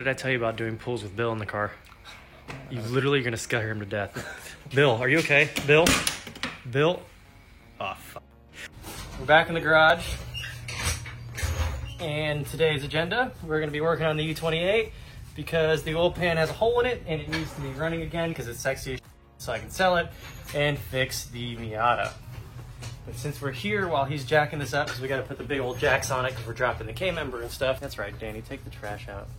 What did I tell you about doing pulls with Bill in the car? You're literally gonna scare him to death. Bill, are you okay? Bill? Bill? Oh, fuck. We're back in the garage. And today's agenda, we're gonna be working on the U28 because the oil pan has a hole in it and it needs to be running again because it's sexy, so I can sell it and fix the Miata. But since we're here while he's jacking this up, because we gotta put the big old jacks on it because we're dropping the K-member and stuff. That's right, Danny, take the trash out.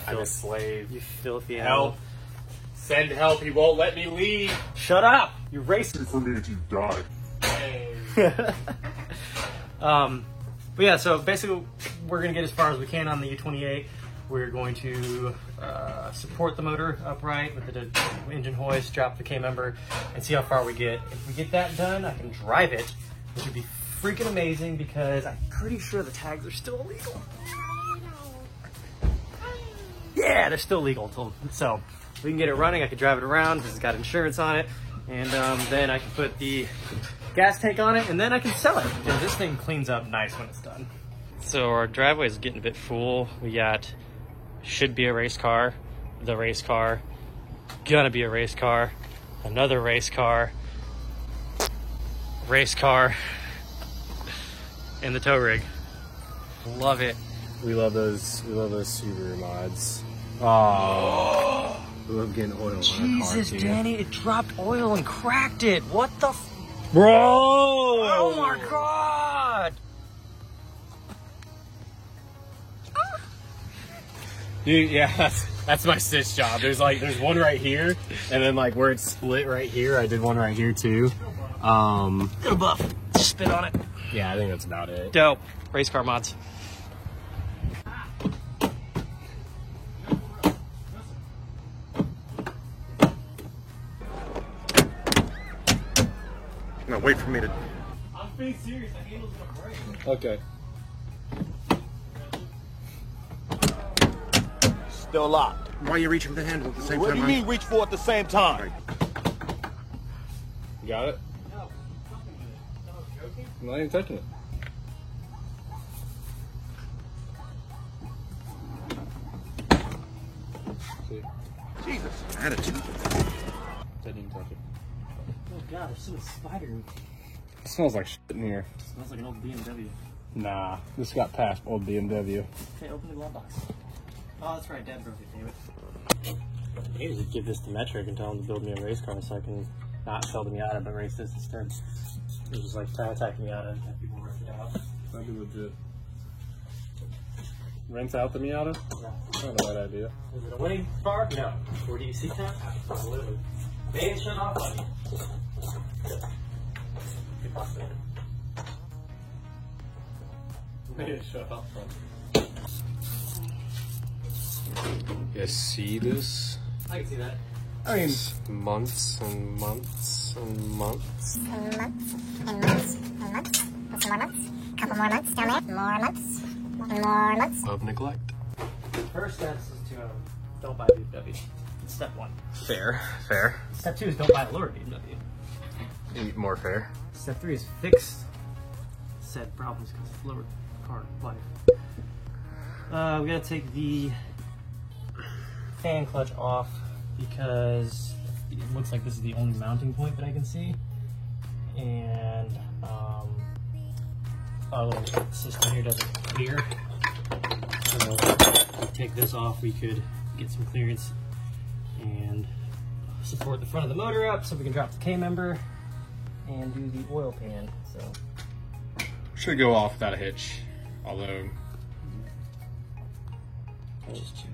I'm a slave. You filthy Help. animal. Send help, he won't let me leave. Shut up! You're racist. For me to die. Hey. But yeah, so basically we're gonna get as far as we can on the U28. We're going to support the motor upright with the engine hoist, drop the K-member, and see how far we get. If we get that done, I can drive it, which would be freaking amazing because I'm pretty sure the tags are still illegal. Yeah, they're still legal. So we can get it running. I can drive it around because it's got insurance on it. And then I can put the gas tank on it and then I can sell it because this thing cleans up nice when it's done. So our driveway is getting a bit full. We got should be a race car, the race car, gonna be a race car, another race car, and the tow rig. Love it. We love those Subaru mods. Oh, we love getting oil on our car, Jesus, too. Danny, it dropped oil and cracked it. What the Bro! Oh my god! Dude, yeah, that's my stitch job. There's one right here, and then like where it's split right here, I did one right here too. Little buff. Spit on it. Yeah, I think that's about it. Dope. Race car mods. Now wait for me to. I'm being serious. The handle's gonna break. Okay. Still locked. Why are you reaching for the handle at the same What time? do you mean reach for at the same time? You got it? No, fucking with it. No, I'm joking. I'm not even touching it. See? Jesus, attitude. Didn't even touch it. Oh god, there's so much spider. It smells like shit in here. It smells like an old BMW. Nah, this got past old BMW. Okay, open the glove box. Oh, that's right, Dad broke it, damn it. I need to give this to Metric and tell him to build me a race car so I can not sell the Miata but race this instead. It's just like try attack Miata and have people rip it out. That'd be legit. Rent out the Miata? No. Not a bad idea. Is it a winning car? No. Or do you see that? Absolutely. They ain't shut off on you. Shut up. You guys see this? I can see that. I mean, months and months and months. And months, and months, and months, and some more months, couple more months down there, more months, and more months. Of neglect. First step is to don't buy a BMW. It's step one. Fair, fair. Step two is don't buy a lower BMW. More fair. Step three is fix said problems because it's lower car life. We gotta take the fan clutch off because it looks like this is the only mounting point that I can see. And our little system here doesn't clear. So if we take this off, we could get some clearance and support the front of the motor up so we can drop the K-member and do the oil pan. So Should go off without a hitch, although. just choose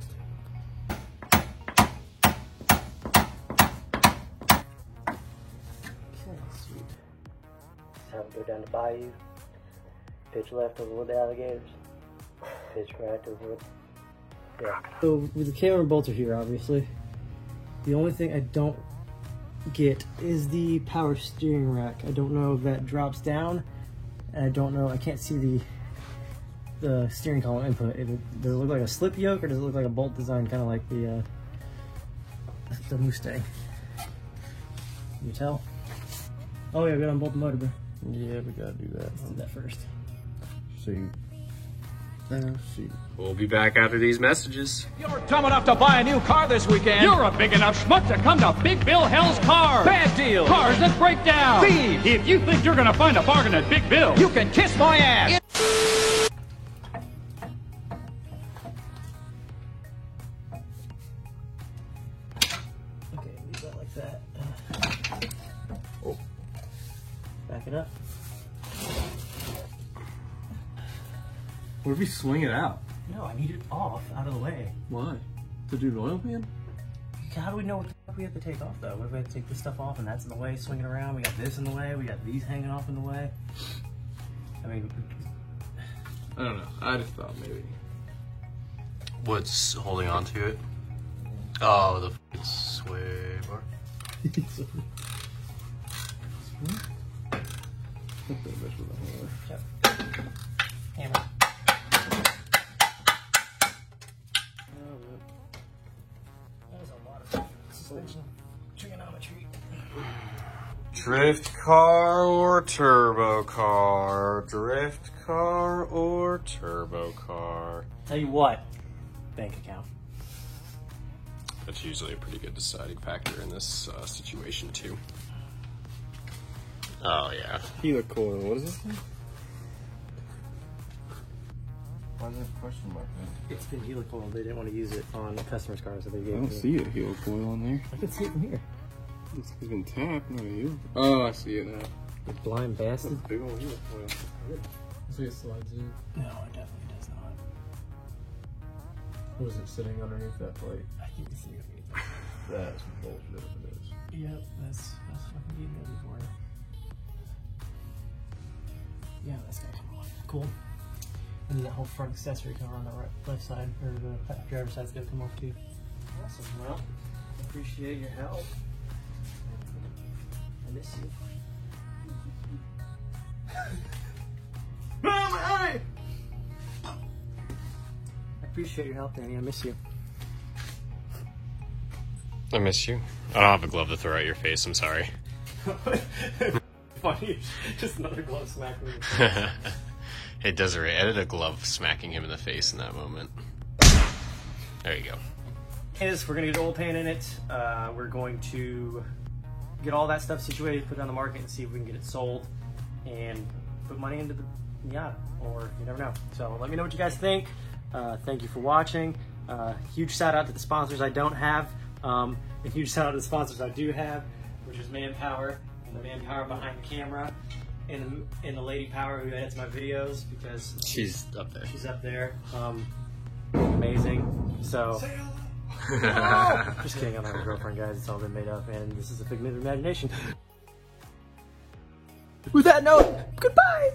Okay, sweet. Have it go down to Bayou, pitch left over wood alligators, pitch right over wood. Yeah. So the camera bolts are here, obviously. The only thing I don't get is the power steering rack. I don't know if that drops down, and I don't know. I can't see the steering column input. Does it look like a slip yoke or does it look like a bolt design, kind of like the Mustang? Can you tell? Oh yeah, we gotta unbolt the motor, bro. Yeah, we gotta do that. Let's do that first. So you We'll be back after these messages. You're dumb enough to buy a new car this weekend. You're a big enough schmuck to come to Big Bill Hell's Cars. Bad deal. Cars that break down. Thieves. If you think you're gonna find a bargain at Big Bill, you can kiss my ass. Okay, leave that like that. Oh. Back it up. What if we swing it out? No, I need it off, out of the way. Why? To do the oil pan? How do we know what the fuck we have to take off, though? What if we have to take this stuff off and that's in the way, swing it around? We got this in the way, we got these hanging off in the way. I mean... I don't know. I just thought maybe. What's holding on to it? Oh, the f***ing sway bar. Yep. Hammer. That was a lot of suspension trigonometry. Drift car or turbo car? Drift car or turbo car? Tell you what, bank account. That's usually a pretty good deciding factor in this situation, too. Oh, yeah. Helicoil, what is this thing? Why is there a question mark there? It's been helicoil. They didn't want to use it on customers' cars, so they gave I don't it. see a helicoil on there. I can see it from here. It's been tapped, not a helicoil. Oh, I see it now. You blind bastard. Big old helicoil. See it slides in. No, it definitely does not. Was it sitting underneath that plate? I can see it. That's bullshit if it is. Yep, that's fucking getting ready for it. Yeah, that's gotta come on. Cool. And then that whole front accessory cover on the left side, or the driver's side's gonna come off too. Awesome. Well, appreciate your help. I miss you. Mama, hey! I appreciate your help, Danny. I miss you. I miss you. I don't have a glove to throw at your face, I'm sorry. Funny. Just another glove smack. Hey, Desiree, edit a glove smacking him in the face in that moment. There you go. We're gonna get oil pan in it. We're going to get all that stuff situated, put it on the market, and see if we can get it sold, and put money into the yacht, or you never know. So let me know what you guys think. Thank you for watching. Huge shout out to the sponsors I don't have, and huge shout out to the sponsors I do have, which is Manpower, and the Manpower behind the camera, and the Lady Power who edits my videos, because She's up there. she's up there. Amazing. So. Just kidding, I don't have a girlfriend, guys. It's all been made up, and this is a figment of imagination. With that note, goodbye!